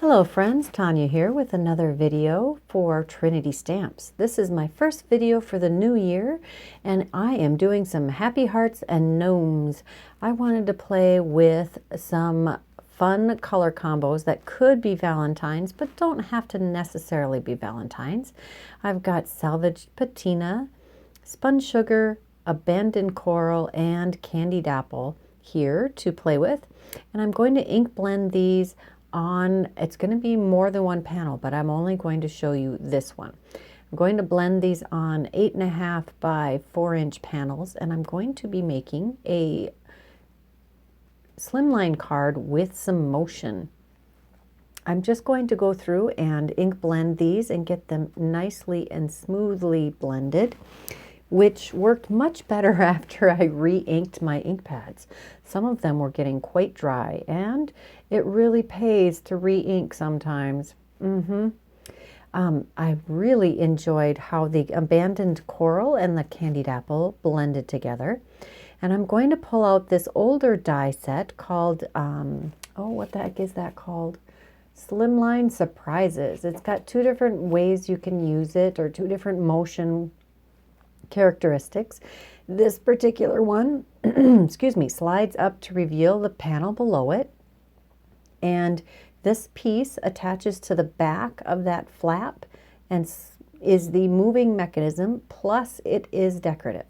Hello friends, Tanya here with another video for Trinity Stamps. This is my first video for the new year and I am doing some happy hearts and gnomes. I wanted to play with some fun color combos that could be Valentine's but don't have to necessarily be Valentine's. I've got salvaged patina, spun sugar, abandoned coral, and candied apple here to play with, and I'm going to ink blend these on, it's going to be more than one panel, but I'm only going to show you this one. I'm going to blend these on 8.5 by 4-inch panels, and I'm going to be making a slimline card with some motion. I'm just going to go through and ink blend these and get them nicely and smoothly blended, which worked much better after I re-inked my ink pads. Some of them were getting quite dry, and it really pays to re-ink sometimes. I really enjoyed how the abandoned coral and the candied apple blended together. And I'm going to pull out this older die set called, what the heck is that called? Slimline Surprises. It's got two different ways you can use it, or two different motion characteristics. This particular one, excuse me, slides up to reveal the panel below it, and this piece attaches to the back of that flap and is the moving mechanism, plus it is decorative.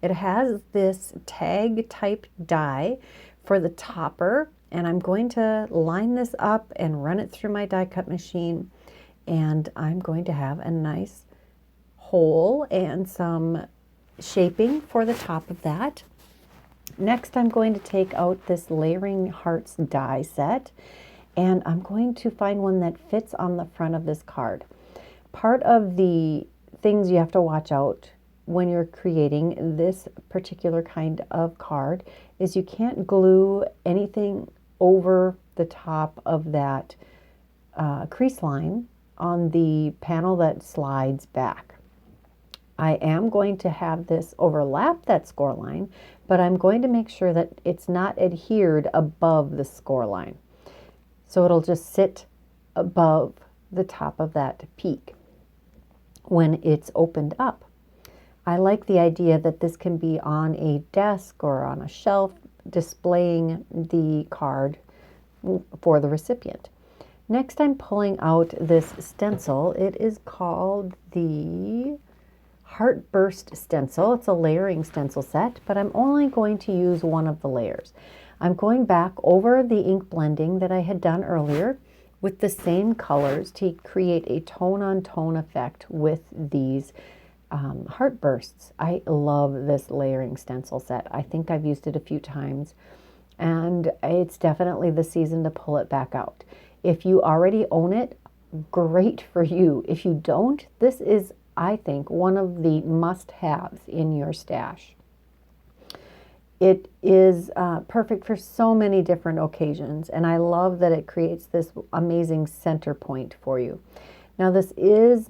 It has this tag type die for the topper, and I'm going to line this up and run it through my die cut machine, and I'm going to have a nice hole and some shaping for the top of that. Next, I'm going to take out this layering hearts die set, and I'm going to find one that fits on the front of this card. Part of the things you have to watch out when you're creating this particular kind of card is you can't glue anything over the top of that crease line on the panel that slides back. I am going to have this overlap that score line, but I'm going to make sure that it's not adhered above the score line. So it'll just sit above the top of that peak when it's opened up. I like the idea that this can be on a desk or on a shelf displaying the card for the recipient. Next, I'm pulling out this stencil. It is called the Heartburst stencil. It's a layering stencil set, but I'm only going to use one of the layers. I'm going back over the ink blending that I had done earlier with the same colors to create a tone-on-tone effect with these Heartbursts. I love this layering stencil set. I think I've used it a few times, and it's definitely the season to pull it back out. If you already own it, great for you. If you don't, this is, I think, one of the must-haves in your stash. It is perfect for so many different occasions, and I love that it creates this amazing center point for you. Now, this is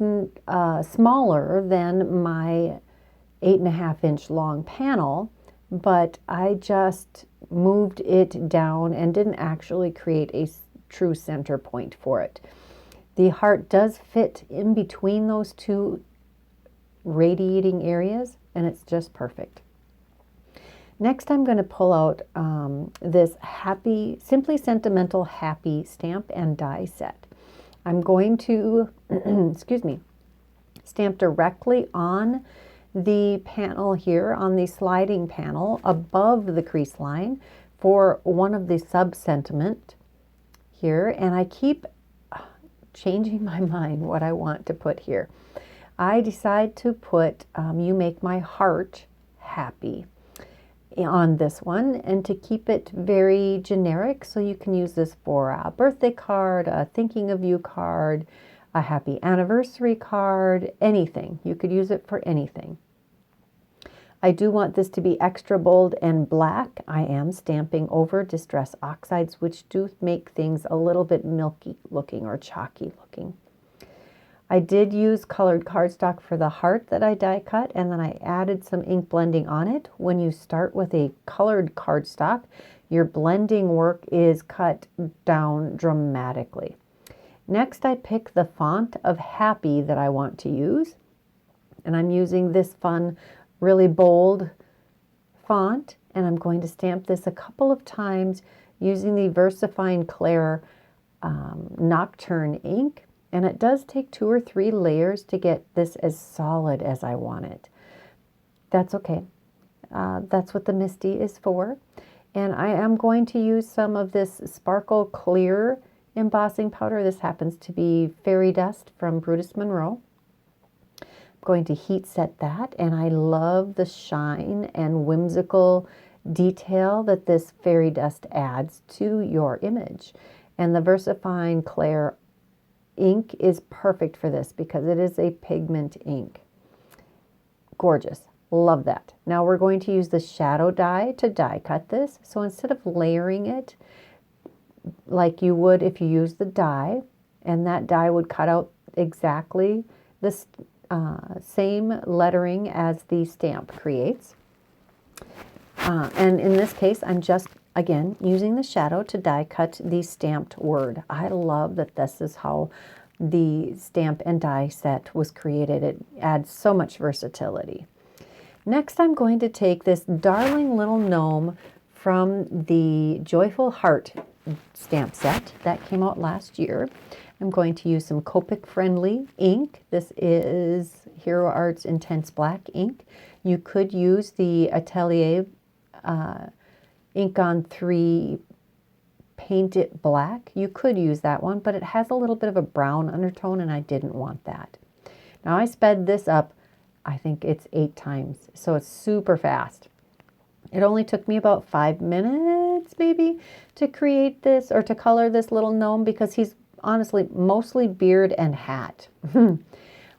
smaller than my 8.5-inch long panel, but I just moved it down and didn't actually create a true center point for it. The heart does fit in between those two radiating areas, and it's just perfect. Next, I'm going to pull out this Simply Sentimental Happy stamp and die set. I'm going to, stamp directly on the panel here, on the sliding panel above the crease line for one of the sub-sentiment here, and I keep changing my mind what I want to put here. I decide to put You Make My Heart Happy on this one, and to keep it very generic, so you can use this for a birthday card, a thinking of you card, a happy anniversary card, anything. You could use it for anything. I do want this to be extra bold and black. I am stamping over Distress Oxides, which do make things a little bit milky looking or chalky looking. I did use colored cardstock for the heart that I die cut, and then I added some ink blending on it. When you start with a colored cardstock, your blending work is cut down dramatically. Next, I pick the font of Happy that I want to use. And I'm using this fun, really bold font. And I'm going to stamp this a couple of times using the VersaFine Clair Nocturne ink. And it does take 2 or 3 layers to get this as solid as I want it. That's okay. That's what the Misty is for. And I am going to use some of this Sparkle Clear embossing powder. This happens to be Fairy Dust from Brutus Monroe. I'm going to heat set that, and I love the shine and whimsical detail that this Fairy Dust adds to your image. And the VersaFine Clair ink is perfect for this because it is a pigment ink. Gorgeous. Love that. Now we're going to use the shadow die to die cut this. So instead of layering it like you would if you use the die, and that die would cut out exactly the same lettering as the stamp creates. And in this case, I'm just, again, using the shadow to die cut the stamped word. I love that this is how the stamp and die set was created. It adds so much versatility. Next, I'm going to take this darling little gnome from the Joyful Heart stamp set that came out last year. I'm going to use some Copic friendly ink. This is Hero Arts Intense Black ink. You could use the Atelier ink on 3 Paint It Black. You could use that one, but it has a little bit of a brown undertone and I didn't want that. Now I sped this up, I think it's 8 times, so it's super fast. It only took me about 5 minutes maybe to create this or to color this little gnome because he's honestly mostly beard and hat. I'm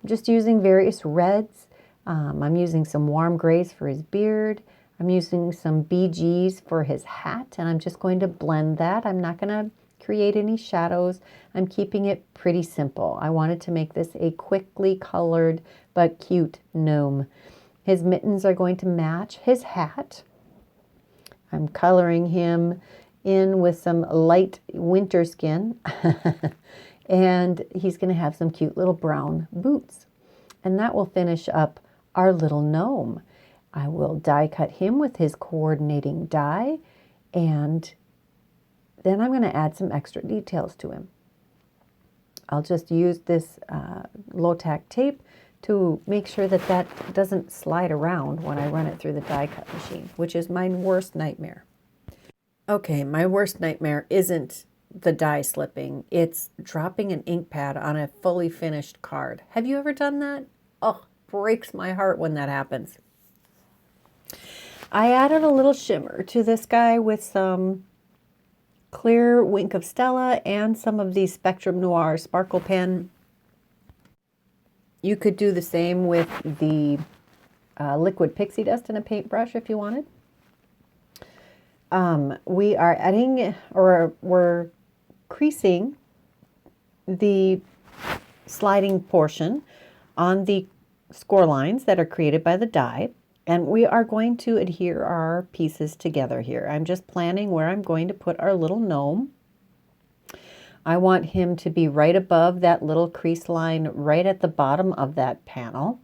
just using various reds. I'm using some warm grays for his beard. I'm using some BGs for his hat, and I'm just going to blend that. I'm not going to create any shadows. I'm keeping it pretty simple. I wanted to make this a quickly colored but cute gnome. His mittens are going to match his hat. I'm coloring him in with some light winter skin and he's going to have some cute little brown boots. And that will finish up our little gnome. I will die cut him with his coordinating die, and then I'm going to add some extra details to him. I'll just use this low-tack tape to make sure that that doesn't slide around when I run it through the die cut machine, which is my worst nightmare. Okay, my worst nightmare isn't the die slipping. It's dropping an ink pad on a fully finished card. Have you ever done that? Oh, breaks my heart when that happens. I added a little shimmer to this guy with some clear Wink of Stella and some of the Spectrum Noir Sparkle Pen. You could do the same with the liquid pixie dust in a paintbrush if you wanted. We are adding, or we're creasing the sliding portion on the score lines that are created by the die. And we are going to adhere our pieces together here. I'm just planning where I'm going to put our little gnome. I want him to be right above that little crease line right at the bottom of that panel.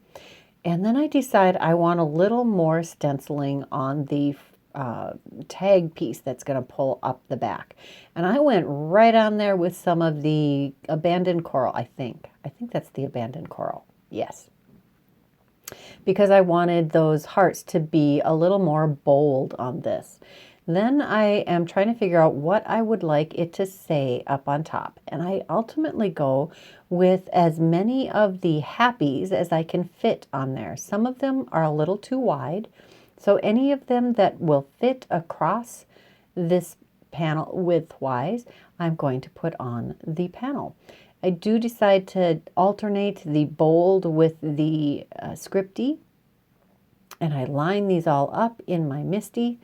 And then I decide I want a little more stenciling on the tag piece that's going to pull up the back. And I went right on there with some of the abandoned coral, I think. I think that's the abandoned coral. Yes. Because I wanted those hearts to be a little more bold on this. Then I am trying to figure out what I would like it to say up on top. And I ultimately go with as many of the happies as I can fit on there. Some of them are a little too wide. So any of them that will fit across this panel width-wise, I'm going to put on the panel. I do decide to alternate the bold with the scripty, and I line these all up in my Misty,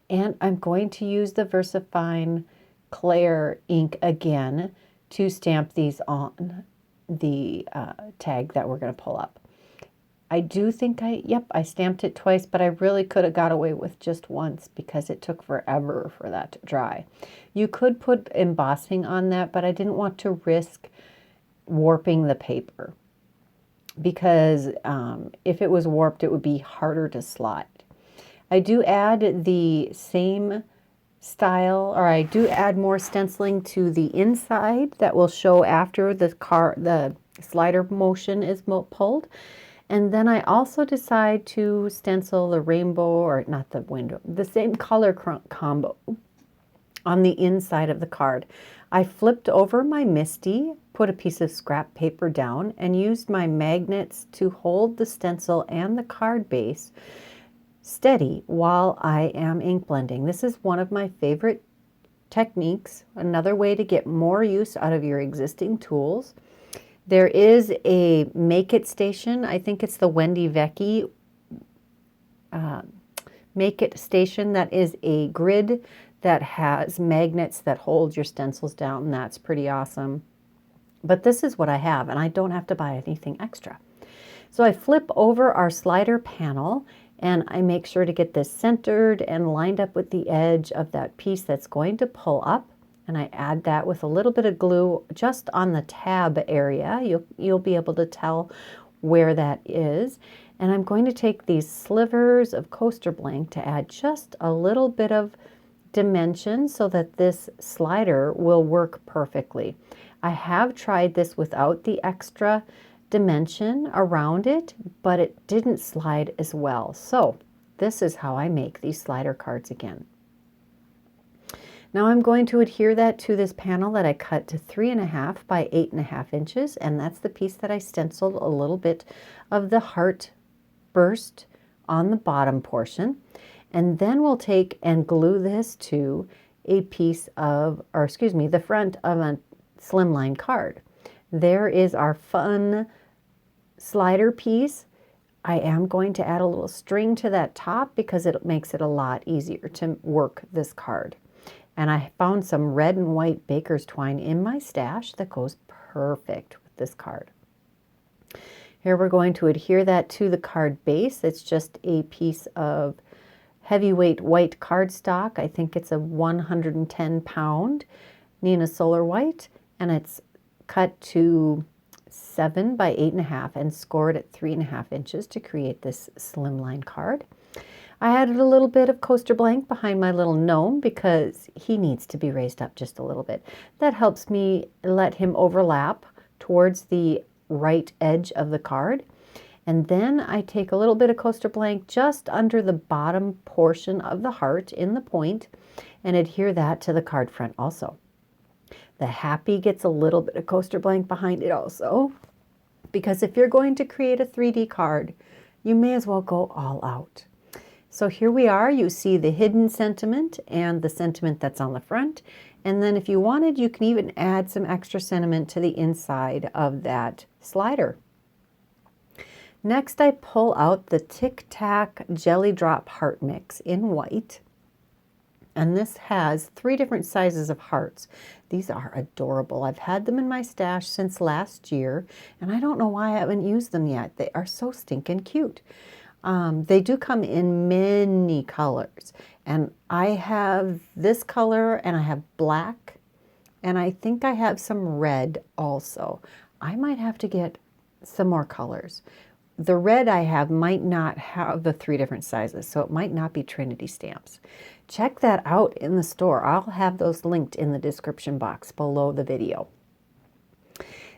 and I'm going to use the VersaFine Clair ink again to stamp these on the tag that we're going to pull up. I do think I stamped it twice, but I really could have got away with just once because it took forever for that to dry. You could put embossing on that, but I didn't want to risk warping the paper because if it was warped, it would be harder to slide. I do add the same style, or I do add more stenciling to the inside that will show after the slider motion is pulled. And then I also decide to stencil the rainbow, or not the window, the same color combo on the inside of the card. I flipped over my Misty, put a piece of scrap paper down, and used my magnets to hold the stencil and the card base steady while I am ink blending. This is one of my favorite techniques, another way to get more use out of your existing tools. There is a Make It station. I think it's the Wendy Vecchi Make It station that is a grid that has magnets that hold your stencils down, and that's pretty awesome. But this is what I have, and I don't have to buy anything extra. So I flip over our slider panel, and I make sure to get this centered and lined up with the edge of that piece that's going to pull up. And I add that with a little bit of glue just on the tab area. You'll be able to tell where that is. And I'm going to take these slivers of coaster blank to add just a little bit of dimension so that this slider will work perfectly. I have tried this without the extra dimension around it, but it didn't slide as well. So this is how I make these slider cards again. Now I'm going to adhere that to this panel that I cut to 3.5 by 8.5 inches, and that's the piece that I stenciled a little bit of the Heartburst on the bottom portion. And then we'll take and glue this to a piece of, or excuse me, the front of a slimline card. There is our fun slider piece. I am going to add a little string to that top because it makes it a lot easier to work this card. And I found some red and white baker's twine in my stash that goes perfect with this card. Here we're going to adhere that to the card base. It's just a piece of heavyweight white cardstock. I think it's a 110 pound Nina Solar white, and it's cut to 7 by 8.5 and scored at 3.5 inches to create this slimline card. I added a little bit of coaster blank behind my little gnome because he needs to be raised up just a little bit. That helps me let him overlap towards the right edge of the card. And then I take a little bit of coaster blank just under the bottom portion of the heart in the point and adhere that to the card front also. The happy gets a little bit of coaster blank behind it also, because if you're going to create a 3D card, you may as well go all out. So here we are. You see the hidden sentiment and the sentiment that's on the front. And then if you wanted, you can even add some extra sentiment to the inside of that slider. Next, I pull out the Tic Tac Jelly Drop Heart Mix in white. And this has 3 different sizes of hearts. These are adorable. I've had them in my stash since last year, and I don't know why I haven't used them yet. They are so stinking cute. They do come in many colors, and I have this color, and I have black, and I think I have some red also. I might have to get some more colors. The red I have might not have the 3 different sizes, so it might not be Trinity stamps. Check that out in the store. I'll have those linked in the description box below the video.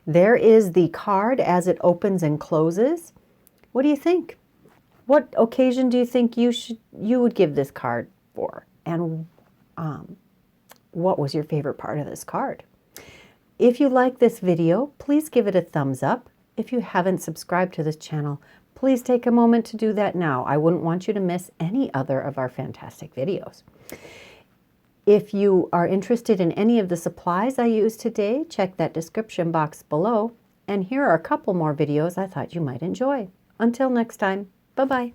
There is the card as it opens and closes. What do you think? What occasion do you think you would give this card for? And what was your favorite part of this card? If you like this video, please give it a thumbs up. If you haven't subscribed to this channel, please take a moment to do that now. I wouldn't want you to miss any other of our fantastic videos. If you are interested in any of the supplies I used today, check that description box below. And here are a couple more videos I thought you might enjoy. Until next time, bye-bye.